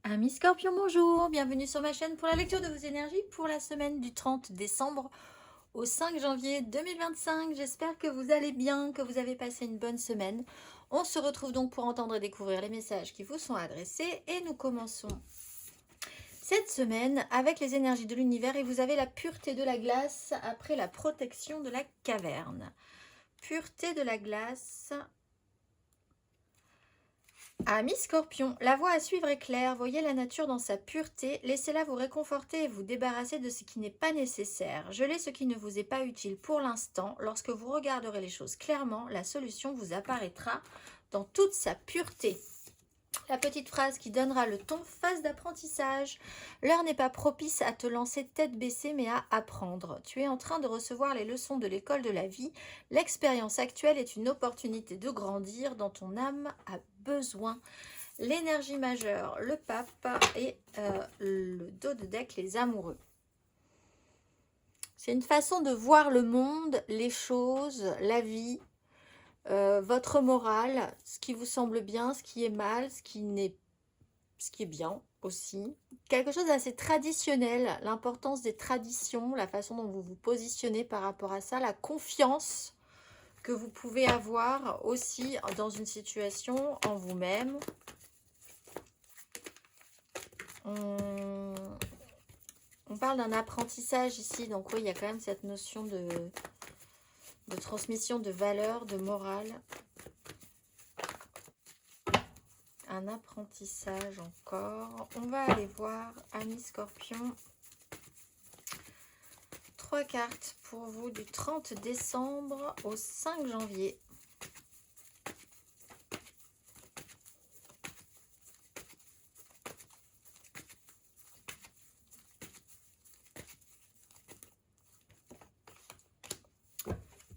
Amis Scorpion, bonjour, bienvenue sur ma chaîne pour la lecture de vos énergies pour la semaine du 30 décembre au 5 janvier 2025. J'espère que vous allez bien, que vous avez passé une bonne semaine. On se retrouve donc pour entendre et découvrir les messages qui vous sont adressés et nous commençons cette semaine avec les énergies de l'univers et vous avez la pureté de la glace après la protection de la caverne. Pureté de la glace. Amis Scorpion, la voie à suivre est claire, voyez la nature dans sa pureté, laissez-la vous réconforter et vous débarrasser de ce qui n'est pas nécessaire. Gelez ce qui ne vous est pas utile pour l'instant. Lorsque vous regarderez les choses clairement, la solution vous apparaîtra dans toute sa pureté. La petite phrase qui donnera le ton, phase d'apprentissage. L'heure n'est pas propice à te lancer tête baissée, mais à apprendre. Tu es en train de recevoir les leçons de l'école de la vie. L'expérience actuelle est une opportunité de grandir dont ton âme a besoin. L'énergie majeure, le pape et le dos de deck, les amoureux. C'est une façon de voir le monde, les choses, la vie. Votre morale, ce qui vous semble bien, ce qui est mal, ce qui est bien aussi. Quelque chose d'assez traditionnel, l'importance des traditions, la façon dont vous vous positionnez par rapport à ça, la confiance que vous pouvez avoir aussi dans une situation en vous-même. On parle d'un apprentissage ici, donc oui, il y a quand même cette notion de transmission de valeurs, de morale. Un apprentissage encore. On va aller voir, amis Scorpion. 3 cartes pour vous du 30 décembre au 5 janvier.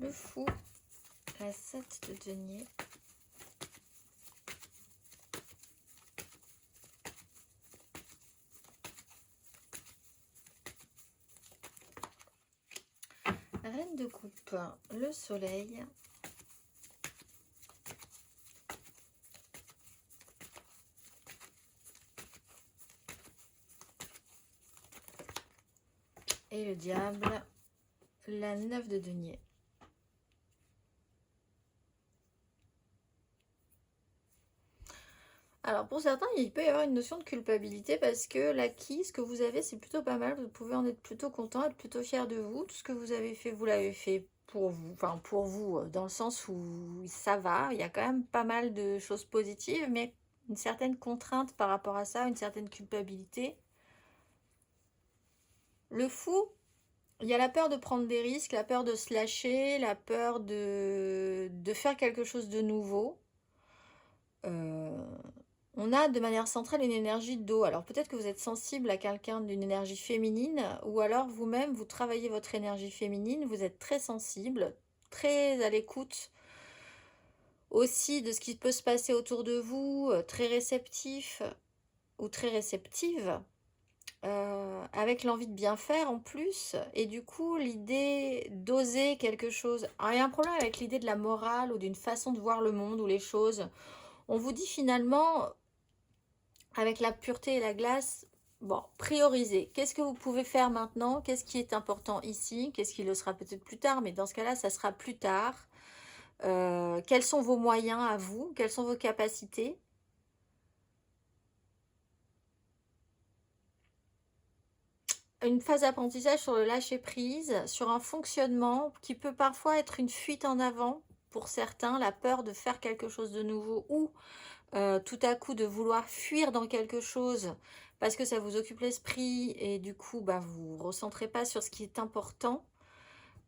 Le fou, la 7 de denier. Reine de coupe, le soleil. Et le diable, la 9 de denier. Alors pour certains, il peut y avoir une notion de culpabilité parce que l'acquis, ce que vous avez, c'est plutôt pas mal. Vous pouvez en être plutôt content, être plutôt fier de vous. Tout ce que vous avez fait, vous l'avez fait pour vous. Enfin pour vous, dans le sens où ça va. Il y a quand même pas mal de choses positives, mais une certaine contrainte par rapport à ça, une certaine culpabilité. Le fou, il y a la peur de prendre des risques, la peur de se lâcher, la peur de faire quelque chose de nouveau. On a de manière centrale une énergie d'eau. Alors peut-être que vous êtes sensible à quelqu'un d'une énergie féminine, ou alors vous-même, vous travaillez votre énergie féminine, vous êtes très sensible, très à l'écoute aussi de ce qui peut se passer autour de vous, très réceptif ou très réceptive. Avec l'envie de bien faire en plus, et du coup l'idée d'oser quelque chose. Alors, il y a un problème avec l'idée de la morale ou d'une façon de voir le monde ou les choses. On vous dit finalement, avec la pureté et la glace, bon, priorisez. Qu'est-ce que vous pouvez faire maintenant? Qu'est-ce qui est important ici? Qu'est-ce qui le sera peut-être plus tard? Mais dans ce cas-là, ça sera plus tard. Quels sont vos moyens à vous? Quelles sont vos capacités? Une phase d'apprentissage sur le lâcher-prise, sur un fonctionnement qui peut parfois être une fuite en avant pour certains, la peur de faire quelque chose de nouveau ou tout à coup de vouloir fuir dans quelque chose parce que ça vous occupe l'esprit et du coup bah, vous ne recentrez pas sur ce qui est important.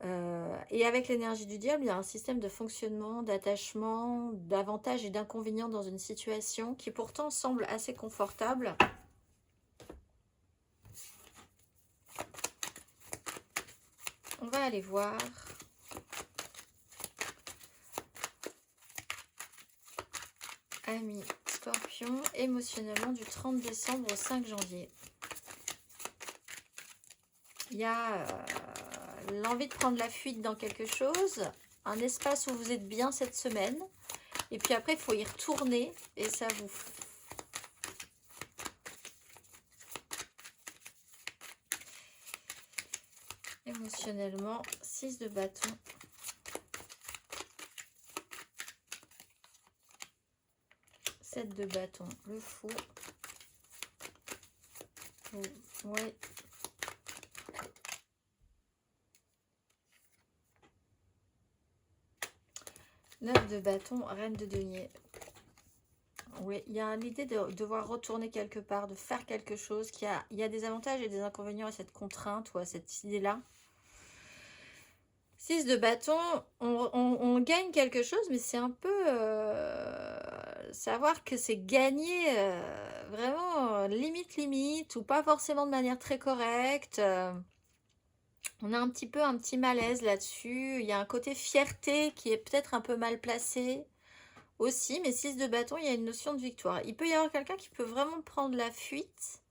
Et avec l'énergie du diable, il y a un système de fonctionnement, d'attachement, d'avantages et d'inconvénients dans une situation qui pourtant semble assez confortable. On va aller voir. Amis Scorpion, émotionnellement du 30 décembre au 5 janvier. Il y a l'envie de prendre la fuite dans quelque chose, un espace où vous êtes bien cette semaine, et puis après il faut y retourner, et ça vous émotionnellement, 6 de bâton. Sept de bâton, le fou. Ouais. 9 de bâton, reine de denier. Oui, il y a l'idée de devoir retourner quelque part, de faire quelque chose. Il y a des avantages et des inconvénients à cette contrainte ou à cette idée-là. 6 de bâton, on gagne quelque chose, mais c'est un peu savoir que c'est gagné vraiment limite, ou pas forcément de manière très correcte. On a un petit malaise là-dessus. Il y a un côté fierté qui est peut-être un peu mal placé aussi, mais 6 de bâton, il y a une notion de victoire. Il peut y avoir quelqu'un qui peut vraiment prendre la fuite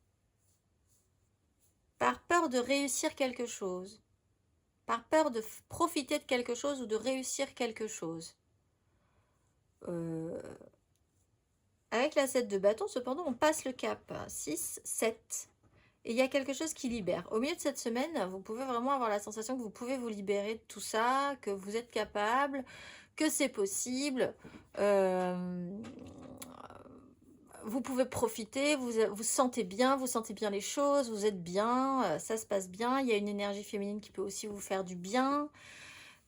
par peur de réussir quelque chose, par peur de profiter de quelque chose ou de réussir quelque chose. Avec la 7 de bâton, cependant, on passe le cap. 6, 7. Et il y a quelque chose qui libère. Au milieu de cette semaine, vous pouvez vraiment avoir la sensation que vous pouvez vous libérer de tout ça, que vous êtes capable, que c'est possible. Vous pouvez profiter, vous sentez bien les choses, vous êtes bien, ça se passe bien. Il y a une énergie féminine qui peut aussi vous faire du bien.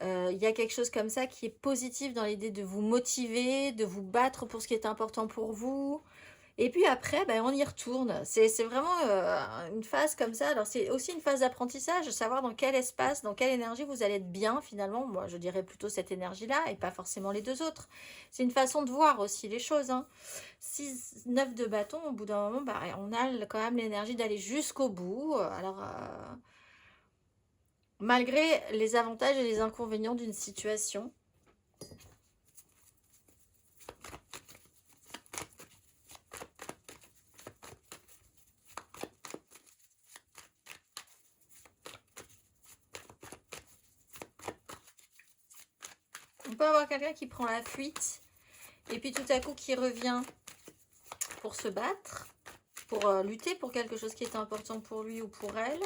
Il y a quelque chose comme ça qui est positif dans l'idée de vous motiver, de vous battre pour ce qui est important pour vous. Et puis après, ben, on y retourne. C'est vraiment une phase comme ça. Alors c'est aussi une phase d'apprentissage, savoir dans quel espace, dans quelle énergie vous allez être bien finalement. Moi, je dirais plutôt cette énergie-là et pas forcément les deux autres. C'est une façon de voir aussi les choses. 6, 9 de bâton, au bout d'un moment, ben, on a quand même l'énergie d'aller jusqu'au bout. Alors, malgré les avantages et les inconvénients d'une situation. On peut avoir quelqu'un qui prend la fuite et puis tout à coup qui revient pour se battre, pour lutter pour quelque chose qui est important pour lui ou pour elle.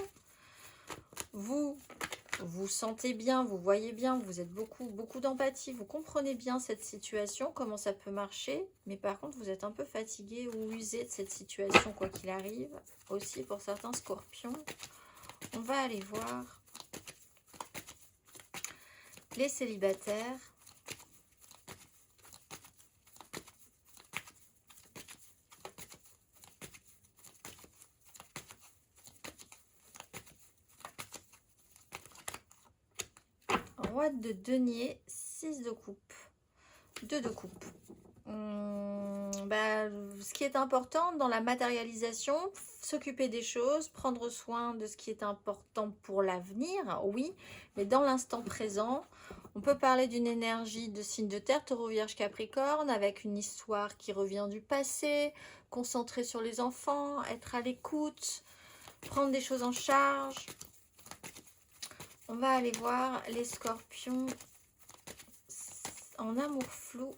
Vous sentez bien, vous voyez bien, vous êtes beaucoup d'empathie, vous comprenez bien cette situation, comment ça peut marcher, mais par contre vous êtes un peu fatigué ou usé de cette situation quoi qu'il arrive, aussi pour certains scorpions. On va aller voir les célibataires. Roi de denier, 6 de coupe, 2 de coupe. Ce qui est important dans la matérialisation, s'occuper des choses, prendre soin de ce qui est important pour l'avenir, oui, mais dans l'instant présent, on peut parler d'une énergie de signe de terre, taureau, vierge, capricorne, avec une histoire qui revient du passé, concentrer sur les enfants, être à l'écoute, prendre des choses en charge. On va aller voir les scorpions en amour flou.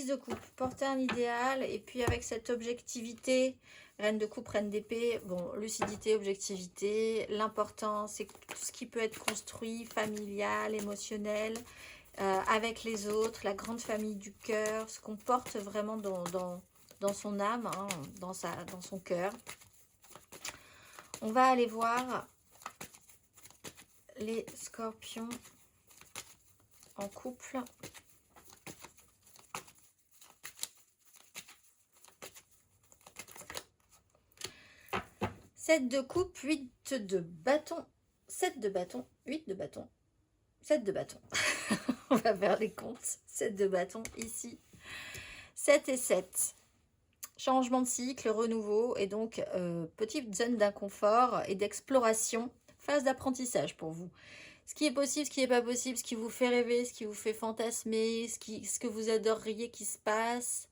De coupe, porter un idéal et puis avec cette objectivité, reine de coupe, reine d'épée, bon, lucidité, objectivité, l'important c'est tout ce qui peut être construit, familial, émotionnel, avec les autres, la grande famille du cœur, ce qu'on porte vraiment dans son âme, dans son cœur. On va aller voir les scorpions en couple. 7 de coupe, 8 de bâton, 7 de bâton, 8 de bâton, 7 de bâton. On va faire les comptes. 7 de bâton ici. 7 et 7. Changement de cycle, renouveau et donc petite zone d'inconfort et d'exploration. Phase d'apprentissage pour vous. Ce qui est possible, ce qui n'est pas possible, ce qui vous fait rêver, ce qui vous fait fantasmer, ce que vous adoreriez qui se passe.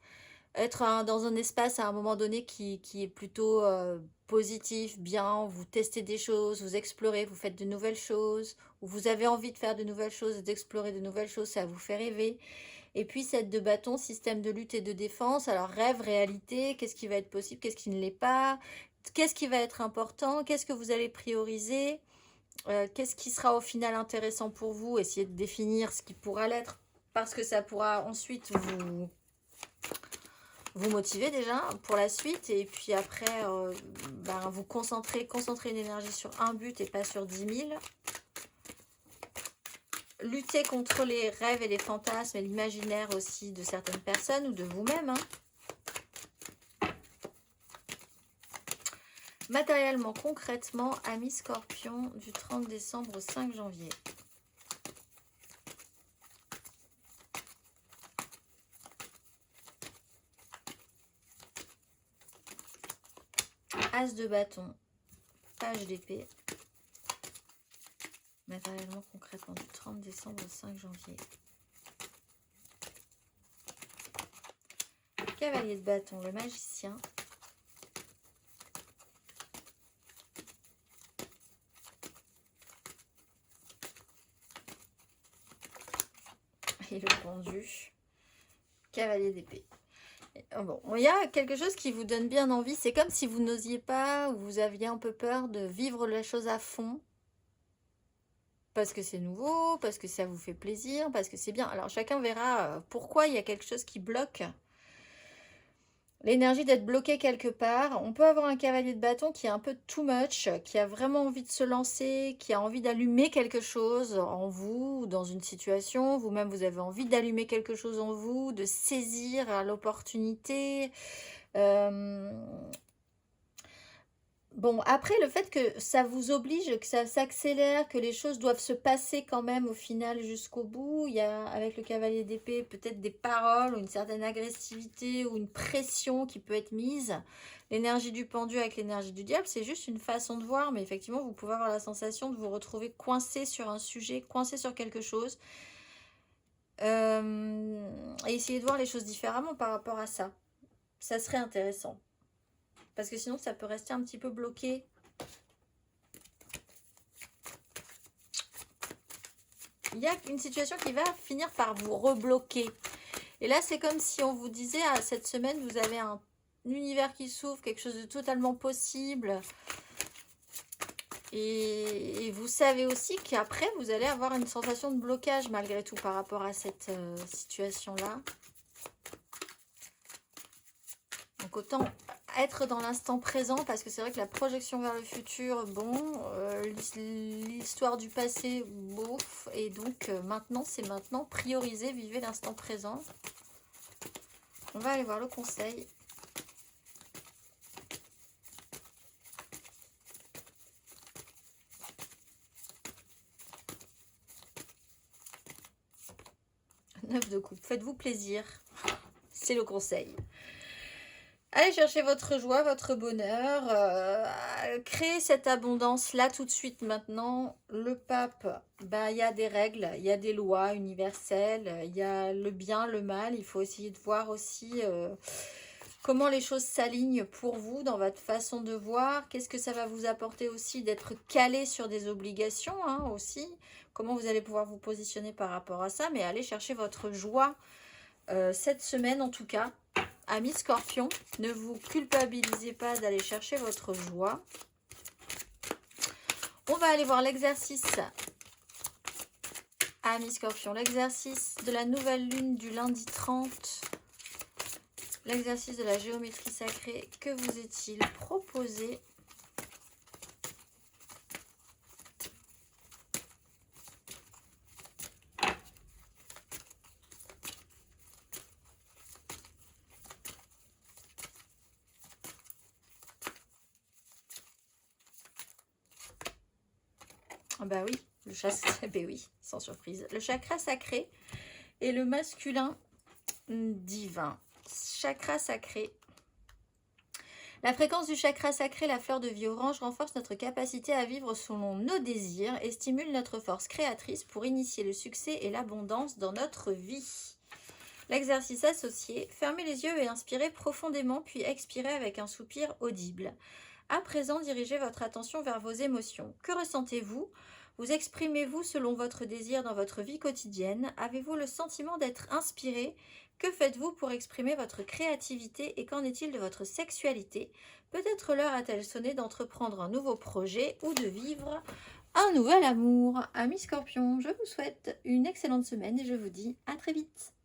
Être dans un espace à un moment donné qui est plutôt positif, bien, vous testez des choses, vous explorez, vous faites de nouvelles choses, ou vous avez envie de faire de nouvelles choses, d'explorer de nouvelles choses, ça vous fait rêver. Et puis 7 de bâton, système de lutte et de défense. Alors rêve, réalité, qu'est-ce qui va être possible, qu'est-ce qui ne l'est pas, qu'est-ce qui va être important, qu'est-ce que vous allez prioriser, qu'est-ce qui sera au final intéressant pour vous, essayez de définir ce qui pourra l'être, parce que ça pourra ensuite vous motiver déjà pour la suite, et puis après vous concentrer une énergie sur un but et pas sur 10 000. Lutter contre les rêves et les fantasmes et l'imaginaire aussi de certaines personnes ou de vous-même. Matériellement, concrètement, amis Scorpion, du 30 décembre au 5 janvier. As de bâton, page d'épée. Matériellement, concrètement, du 30 décembre au 5 janvier. Cavalier de bâton, le magicien. Et le pendu. Cavalier d'épée. Bon, il y a quelque chose qui vous donne bien envie. C'est comme si vous n'osiez pas ou vous aviez un peu peur de vivre la chose à fond. Parce que c'est nouveau, parce que ça vous fait plaisir, parce que c'est bien. Alors chacun verra pourquoi il y a quelque chose qui bloque. L'énergie d'être bloqué quelque part. On peut avoir un cavalier de bâton qui est un peu too much, qui a vraiment envie de se lancer, qui a envie d'allumer quelque chose en vous, dans une situation. Vous-même, vous avez envie d'allumer quelque chose en vous, de saisir l'opportunité. Bon, après, le fait que ça vous oblige, que ça s'accélère, que les choses doivent se passer quand même au final jusqu'au bout, il y a avec le cavalier d'épée peut-être des paroles ou une certaine agressivité ou une pression qui peut être mise. L'énergie du pendu avec l'énergie du diable, c'est juste une façon de voir, mais effectivement, vous pouvez avoir la sensation de vous retrouver coincé sur un sujet, coincé sur quelque chose. Et essayer de voir les choses différemment par rapport à ça. Ça serait intéressant. Parce que sinon, ça peut rester un petit peu bloqué. Il y a une situation qui va finir par vous rebloquer. Et là, c'est comme si on vous disait, ah, cette semaine, vous avez un univers qui s'ouvre, quelque chose de totalement possible. Et vous savez aussi qu'après, vous allez avoir une sensation de blocage malgré tout par rapport à cette situation-là. Donc autant être dans l'instant présent, parce que c'est vrai que la projection vers le futur, bon, l'histoire du passé, bouf, et donc maintenant, c'est maintenant, prioriser, vivez l'instant présent. On va aller voir le conseil. Neuf de coupe, faites-vous plaisir, c'est le conseil. Allez chercher votre joie, votre bonheur, créez cette abondance là tout de suite maintenant. Le pape, il y a des règles, il y a des lois universelles, il y a le bien, le mal. Il faut essayer de voir aussi comment les choses s'alignent pour vous dans votre façon de voir. Qu'est-ce que ça va vous apporter aussi d'être calé sur des obligations aussi. Comment vous allez pouvoir vous positionner par rapport à ça. Mais allez chercher votre joie cette semaine en tout cas. Amis Scorpion, ne vous culpabilisez pas d'aller chercher votre joie. On va aller voir l'exercice. Amis Scorpion, l'exercice de la nouvelle lune du lundi 30. L'exercice de la géométrie sacrée. Que vous est-il proposé ? Bah oui, oui, sans surprise. Le chakra sacré et le masculin divin. Chakra sacré. La fréquence du chakra sacré, la fleur de vie orange, renforce notre capacité à vivre selon nos désirs et stimule notre force créatrice pour initier le succès et l'abondance dans notre vie. L'exercice associé, fermez les yeux et inspirez profondément, puis expirez avec un soupir audible. À présent, dirigez votre attention vers vos émotions. Que ressentez-vous ? Vous exprimez-vous selon votre désir dans votre vie quotidienne? Avez-vous le sentiment d'être inspiré? Que faites-vous pour exprimer votre créativité et qu'en est-il de votre sexualité? Peut-être l'heure a-t-elle sonné d'entreprendre un nouveau projet ou de vivre un nouvel amour. Amis Scorpions, je vous souhaite une excellente semaine et je vous dis à très vite.